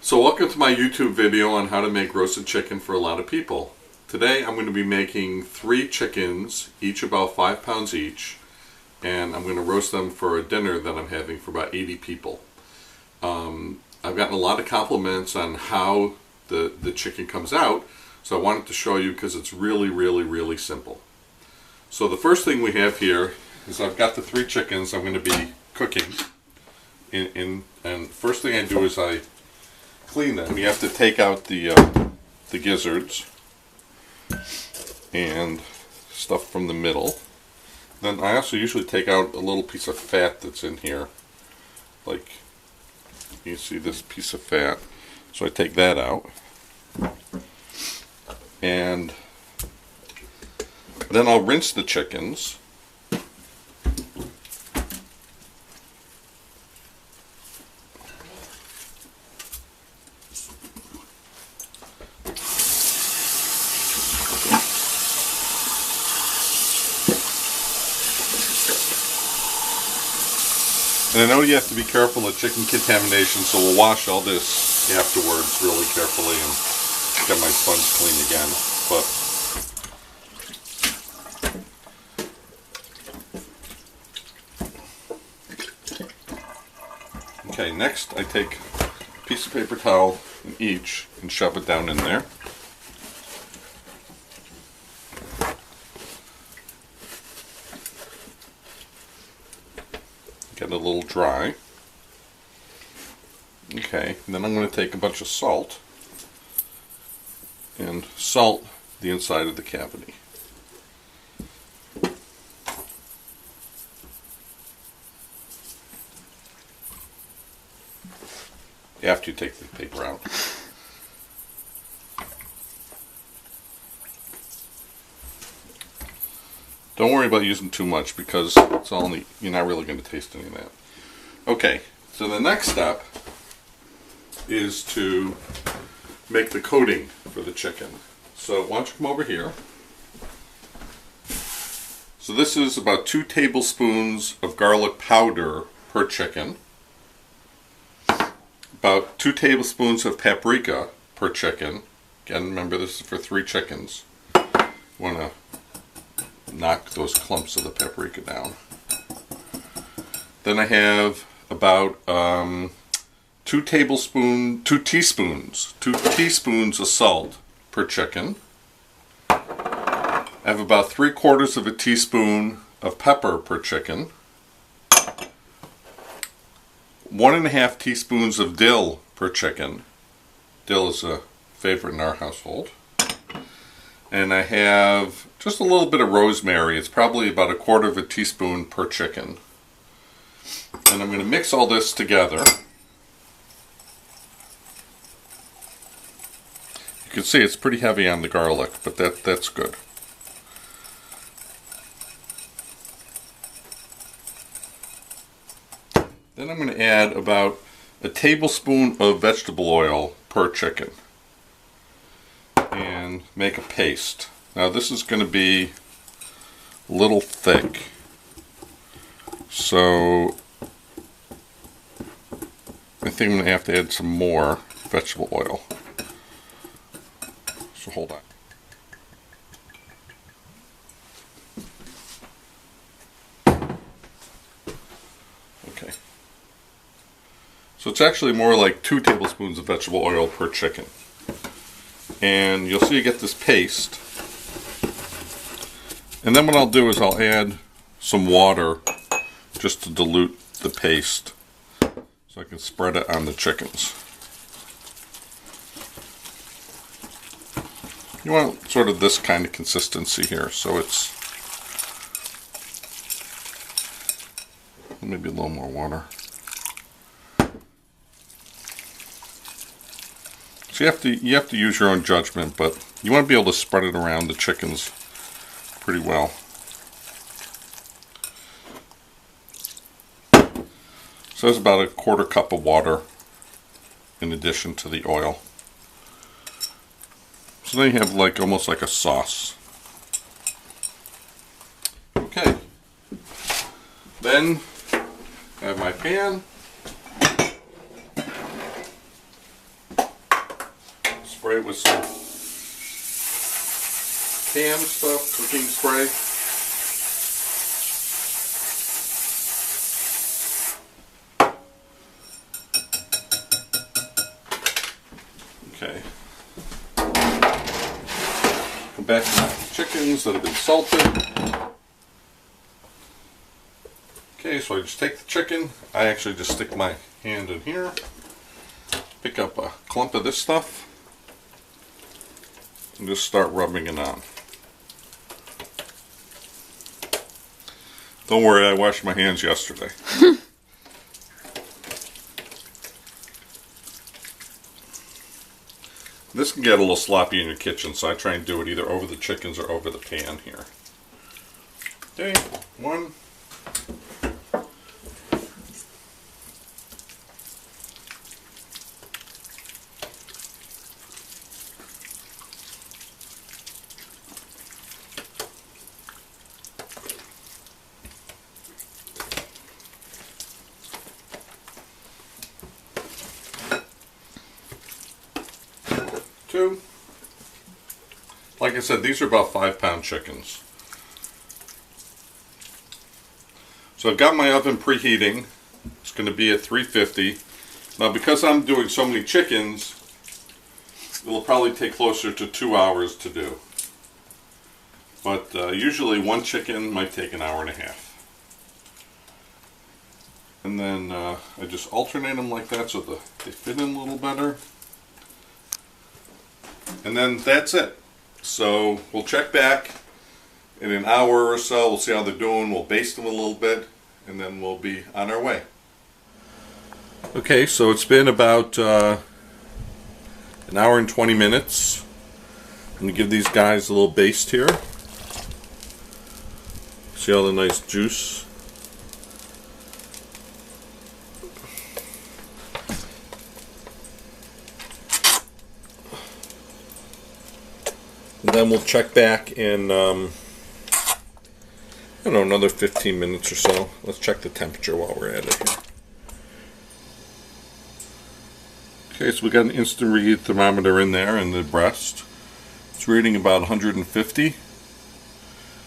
So welcome to my YouTube video on how to make roasted chicken for a lot of people. Today I'm going to be making 3 chickens, each about 5 pounds each, and I'm going to roast them for a dinner that I'm having for about 80 people. I've gotten a lot of compliments on how the chicken comes out, so I wanted to show you because it's really simple. So the first thing we have here is I've got the 3 chickens I'm going to be cooking, and first thing I do is I clean them. You have to take out the gizzards and stuff from the middle. Then I also usually take out a little piece of fat that's in here. Like you see this piece of fat. So I take that out. And then I'll rinse the chickens. And I know you have to be careful of chicken contamination, so we'll wash all this afterwards really carefully and get my sponge clean again. But okay, next I take a piece of paper towel in each and shove it down in there. Get it a little dry. Okay, and then I'm going to take a bunch of salt and salt the inside of the cavity. After you take the paper out. Don't worry about using too much because it's only, you're not really going to taste any of that. Okay, so the next step is to make the coating for the chicken. So why don't you come over here. So this is about 2 tablespoons of garlic powder per chicken. About 2 tablespoons of paprika per chicken. Again, remember this is for 3 chickens. You want to knock those clumps of the paprika down. Then I have about 2 teaspoons of salt per chicken. I have about 3/4 of a teaspoon of pepper per chicken. 1.5 teaspoons of dill per chicken. Dill is a favorite in our household. And I have just a little bit of rosemary. It's probably about 1/4 teaspoon per chicken. And I'm going to mix all this together. You can see it's pretty heavy on the garlic, but that's good. Then I'm going to add about a tablespoon of vegetable oil per chicken. And make a paste. Now this is going to be a little thick, so I think I'm going to have to add some more vegetable oil. So hold on. Okay. So it's actually more like 2 tablespoons of vegetable oil per chicken. And you'll see you get this paste. And then what I'll do is I'll add some water just to dilute the paste so I can spread it on the chickens. You want sort of this kind of consistency here, so it's maybe a little more water. So you have to use your own judgment, but you want to be able to spread it around the chickens pretty well. So there's about 1/4 cup of water in addition to the oil. So then you have almost like a sauce. Okay. Then I have my pan. spray it with some ham stuff, cooking spray. Okay. Come back to my chickens that have been salted. Okay, so I just take the chicken. I actually just stick my hand in here, pick up a clump of this stuff, and just start rubbing it on. Don't worry, I washed my hands yesterday. This can get a little sloppy in your kitchen, so I try and do it either over the chickens or over the pan here. Okay, 1. 2. Like I said, these are about 5-pound chickens. So I've got my oven preheating. It's going to be at 350. Now because I'm doing so many chickens, it will probably take closer to 2 hours to do. But usually one chicken might take an hour and a half. And then I just alternate them like that so that they fit in a little better. And then that's it. So we'll check back in an hour or so. We'll see how they're doing. We'll baste them a little bit, and then we'll be on our way. Okay, so it's been about an hour and 20 minutes. I'm going to give these guys a little baste here. See all the nice juice. And then we'll check back in, I don't know, another 15 minutes or so. Let's check the temperature while we're at it here. Okay, so we got an instant read thermometer in there in the breast. It's reading about 150.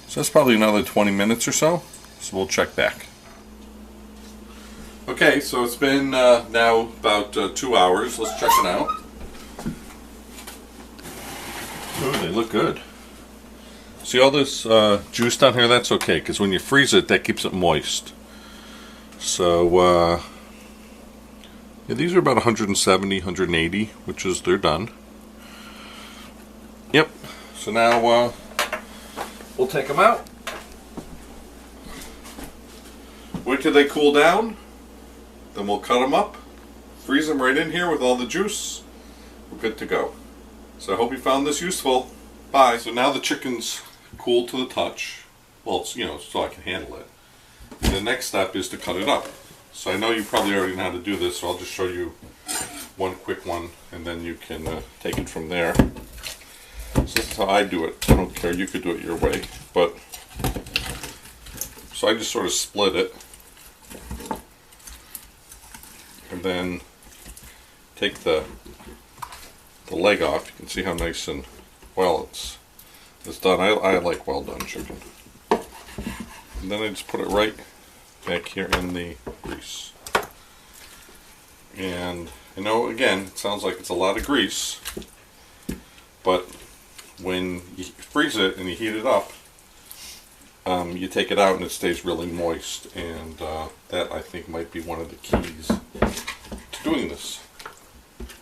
So that's probably another 20 minutes or so. So we'll check back. Okay, so it's been now about 2 hours. Let's check it out. Oh, they look good. See all this juice down here? That's okay, because when you freeze it, that keeps it moist. So, yeah, these are about 170, 180, which is, they're done. Yep. So now, we'll take them out. Wait till they cool down. Then we'll cut them up. Freeze them right in here with all the juice. We're good to go. So I hope you found this useful. Bye. So now the chicken's cool to the touch. Well, it's, so I can handle it. And the next step is to cut it up. So I know you probably already know how to do this, so I'll just show you one quick one, and then you can take it from there. So this is how I do it. I don't care. You could do it your way. But so I just sort of split it. And then take the leg off. You can see how nice and well it's done. I like well done chicken. And then I just put it right back here in the grease. And again, it sounds like it's a lot of grease, but when you freeze it and you heat it up, you take it out and it stays really moist, and that I think might be one of the keys to doing this.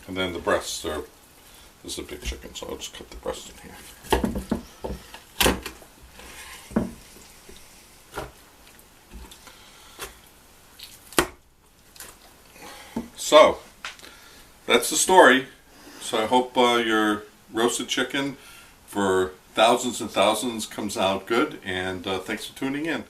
And then the breasts are, this is a big chicken, so I'll just cut the breast in here. So, that's the story. So I hope your roasted chicken for thousands and thousands comes out good, and thanks for tuning in.